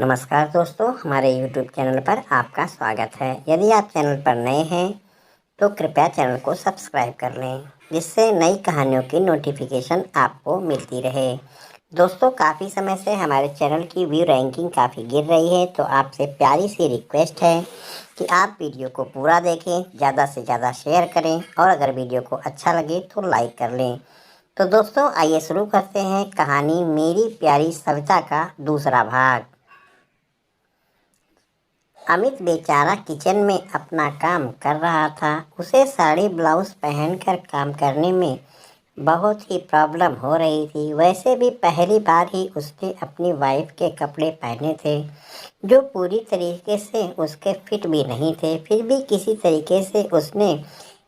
नमस्कार दोस्तों, हमारे YouTube चैनल पर आपका स्वागत है। यदि आप चैनल पर नए हैं तो कृपया चैनल को सब्सक्राइब कर लें, जिससे नई कहानियों की नोटिफिकेशन आपको मिलती रहे। दोस्तों, काफ़ी समय से हमारे चैनल की व्यू रैंकिंग काफ़ी गिर रही है, तो आपसे प्यारी सी रिक्वेस्ट है कि आप वीडियो को पूरा देखें, ज़्यादा से ज़्यादा शेयर करें और अगर वीडियो को अच्छा लगे तो लाइक कर लें। तो दोस्तों, आइए शुरू करते हैं कहानी मेरी प्यारी सविता का दूसरा भाग। अमित बेचारा किचन में अपना काम कर रहा था। उसे साड़ी ब्लाउज पहनकर काम करने में बहुत ही प्रॉब्लम हो रही थी। वैसे भी पहली बार ही उसने अपनी वाइफ के कपड़े पहने थे, जो पूरी तरीके से उसके फिट भी नहीं थे। फिर भी किसी तरीके से उसने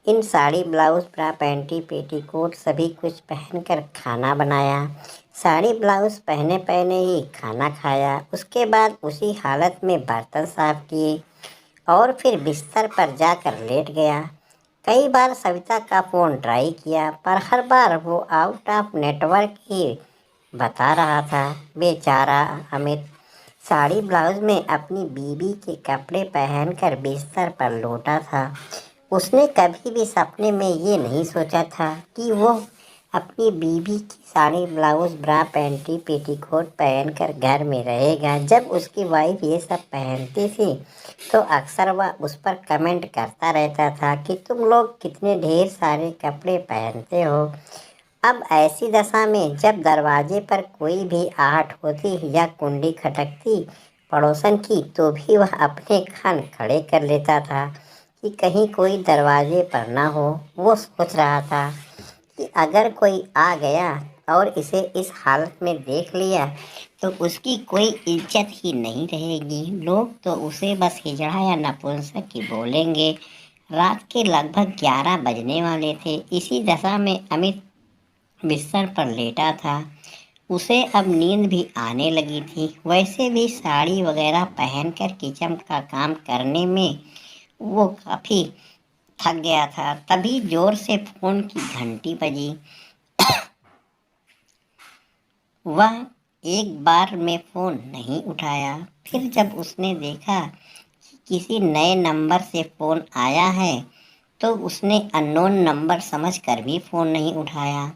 इन साड़ी ब्लाउज ब्रा पैंटी पेटीकोट सभी कुछ पहनकर खाना बनाया। साड़ी ब्लाउज पहने पहने ही खाना खाया। उसके बाद उसी हालत में बर्तन साफ किए और फिर बिस्तर पर जाकर लेट गया। कई बार सविता का फ़ोन ट्राई किया, पर हर बार वो आउट ऑफ नेटवर्क ही बता रहा था। बेचारा अमित साड़ी ब्लाउज में अपनी बीवी के कपड़े पहनकर बिस्तर पर लोटा था। उसने कभी भी सपने में ये नहीं सोचा था कि वो अपनी बीवी की साड़ी ब्लाउज ब्रा पैंटी पेटीकोट पहनकर घर में रहेगा। जब उसकी वाइफ ये सब पहनती थी तो अक्सर वह उस पर कमेंट करता रहता था कि तुम लोग कितने ढेर सारे कपड़े पहनते हो। अब ऐसी दशा में जब दरवाजे पर कोई भी आहट होती या कुंडी खटकती पड़ोसन की, तो भी वह अपने कान खड़े कर लेता था कि कहीं कोई दरवाजे पर ना हो। वो सोच रहा था कि अगर कोई आ गया और इसे इस हालत में देख लिया तो उसकी कोई इज्जत ही नहीं रहेगी। लोग तो उसे बस हिजड़ा या नपुंसक ही बोलेंगे। रात के लगभग 11 बजने वाले थे। इसी दशा में अमित बिस्तर पर लेटा था। उसे अब नींद भी आने लगी थी। वैसे भी साड़ी वगैरह पहनकर किचन का काम करने में वो काफ़ी थक गया था। तभी जोर से फ़ोन की घंटी बजी। वह एक बार में फ़ोन नहीं उठाया। फिर जब उसने देखा कि किसी नए नंबर से फ़ोन आया है तो उसने अननोन नंबर समझकर भी फ़ोन नहीं उठाया।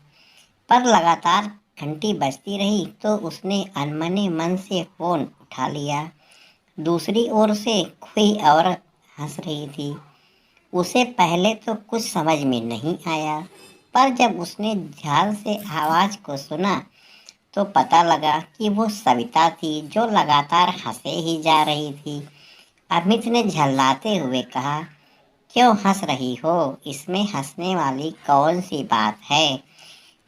पर लगातार घंटी बजती रही तो उसने अनमने मन से फ़ोन उठा लिया। दूसरी ओर से कोई औरत हंस रही थी। उसे पहले तो कुछ समझ में नहीं आया, पर जब उसने ध्यान से आवाज़ को सुना तो पता लगा कि वो सविता थी, जो लगातार हंसे ही जा रही थी। अमित ने झल्लाते हुए कहा, क्यों हंस रही हो? इसमें हंसने वाली कौन सी बात है?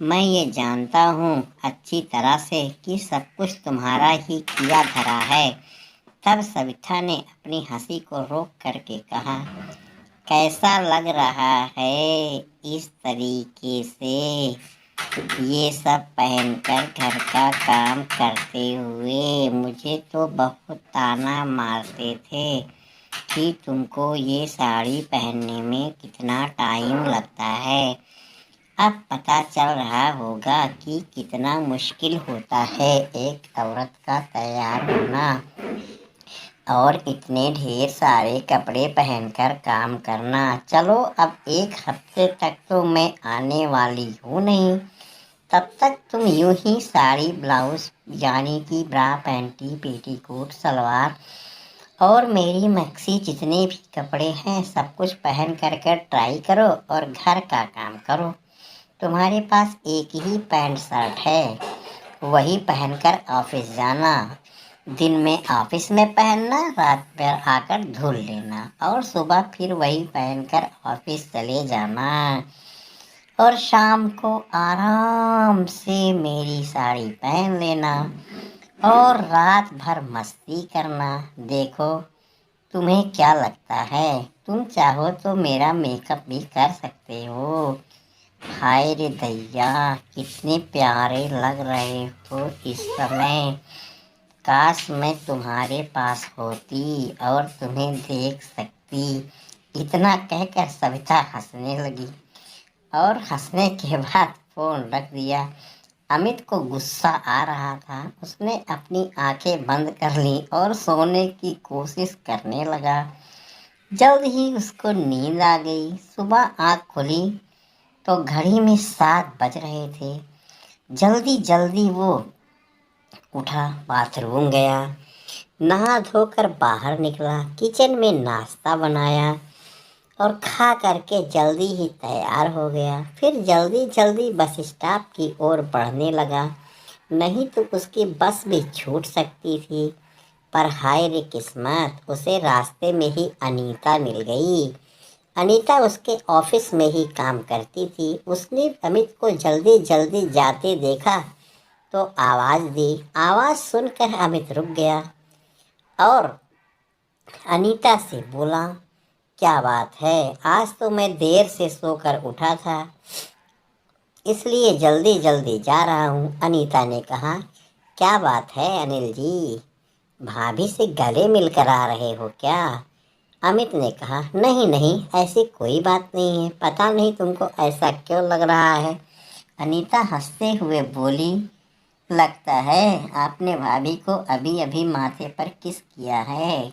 मैं ये जानता हूँ अच्छी तरह से कि सब कुछ तुम्हारा ही किया धरा है। तब सविता ने अपनी हंसी को रोक करके कहा, कैसा लग रहा है इस तरीके से ये सब पहनकर घर का काम करते हुए? मुझे तो बहुत ताना मारते थे कि तुमको ये साड़ी पहनने में कितना टाइम लगता है। अब पता चल रहा होगा कि कितना मुश्किल होता है एक औरत का तैयार होना और इतने ढेर सारे कपड़े पहनकर काम करना। चलो, अब एक हफ्ते तक तो मैं आने वाली हूँ नहीं। तब तक तुम यूं ही साड़ी ब्लाउज यानी कि ब्रा पैंटी पेटीकोट सलवार और मेरी मैक्सी जितने भी कपड़े हैं सब कुछ पहन कर ट्राई करो और घर का काम करो। तुम्हारे पास एक ही पैंट शर्ट है, वही पहनकर ऑफिस जाना। दिन में ऑफिस में पहनना, रात पर आकर धुल लेना और सुबह फिर वही पहनकर ऑफिस चले जाना और शाम को आराम से मेरी साड़ी पहन लेना और रात भर मस्ती करना। देखो, तुम्हें क्या लगता है? तुम चाहो तो मेरा मेकअप भी कर सकते हो। हाय रे दैया, कितने प्यारे लग रहे हो इस समय। काश मैं तुम्हारे पास होती और तुम्हें देख सकती। इतना कहकर सविता हंसने लगी और हंसने के बाद फ़ोन रख दिया। अमित को गुस्सा आ रहा था। उसने अपनी आंखें बंद कर ली और सोने की कोशिश करने लगा। जल्द ही उसको नींद आ गई। सुबह आंख खुली तो घड़ी में 7 बज रहे थे। जल्दी जल्दी वो उठा, बाथरूम गया, नहा धोकर बाहर निकला, किचन में नाश्ता बनाया और खा करके जल्दी ही तैयार हो गया। फिर जल्दी जल्दी बस स्टॉप की ओर बढ़ने लगा। नहीं तो उसकी बस भी छूट सकती थी। पर हाय रे किस्मत, उसे रास्ते में ही अनीता मिल गई। अनीता उसके ऑफिस में ही काम करती थी। उसने अमित को जल्दी जल्दी जाते देखा तो आवाज़ दी। आवाज़ सुनकर अमित रुक गया और अनीता से बोला, क्या बात है, आज तो मैं देर से सोकर उठा था, इसलिए जल्दी जल्दी जा रहा हूँ। अनीता ने कहा, क्या बात है अनिल जी, भाभी से गले मिलकर आ रहे हो क्या? अमित ने कहा, नहीं नहीं, ऐसी कोई बात नहीं है, पता नहीं तुमको ऐसा क्यों लग रहा है। अनीता हंसते हुए बोली, लगता है आपने भाभी को अभी अभी माथे पर किस किया है।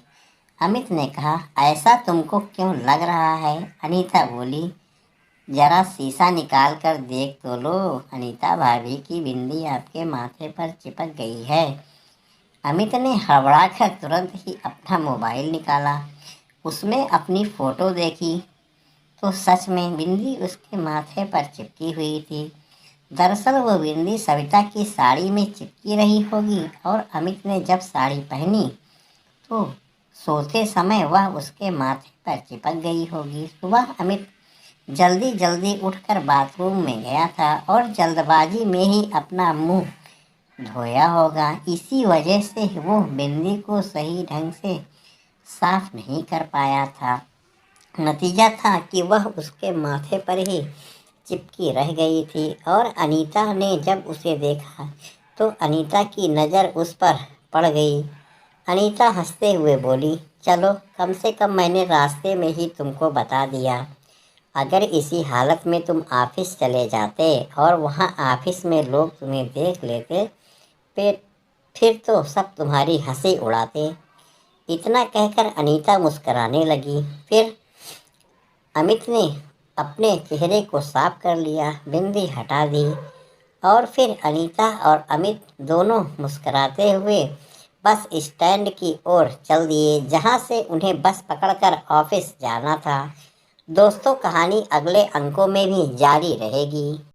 अमित ने कहा, ऐसा तुमको क्यों लग रहा है? अनीता बोली, जरा शीशा निकाल कर देख तो लो, अनीता भाभी की बिंदी आपके माथे पर चिपक गई है। अमित ने हड़बड़ा कर तुरंत ही अपना मोबाइल निकाला। उसमें अपनी फ़ोटो देखी तो सच में बिंदी उसके माथे पर चिपकी हुई थी। दरअसल वो बिंदी सविता की साड़ी में चिपकी रही होगी और अमित ने जब साड़ी पहनी तो सोते समय वह उसके माथे पर चिपक गई होगी। सुबह अमित जल्दी जल्दी उठकर बाथरूम में गया था और जल्दबाजी में ही अपना मुंह धोया होगा। इसी वजह से वो बिंदी को सही ढंग से साफ नहीं कर पाया था। नतीजा था कि वह उसके माथे पर ही चिपकी रह गई थी। और अनीता ने जब उसे देखा तो अनीता की नज़र उस पर पड़ गई। अनीता हंसते हुए बोली, चलो, कम से कम मैंने रास्ते में ही तुमको बता दिया। अगर इसी हालत में तुम ऑफिस चले जाते और वहाँ ऑफिस में लोग तुम्हें देख लेते फिर तो सब तुम्हारी हंसी उड़ाते। इतना कहकर अनीता मुस्कराने लगी। फिर अमित ने अपने चेहरे को साफ कर लिया, बिंदी हटा दी और फिर अनीता और अमित दोनों मुस्कराते हुए बस स्टैंड की ओर चल दिए, जहाँ से उन्हें बस पकड़कर ऑफिस जाना था। दोस्तों, कहानी अगले अंकों में भी जारी रहेगी।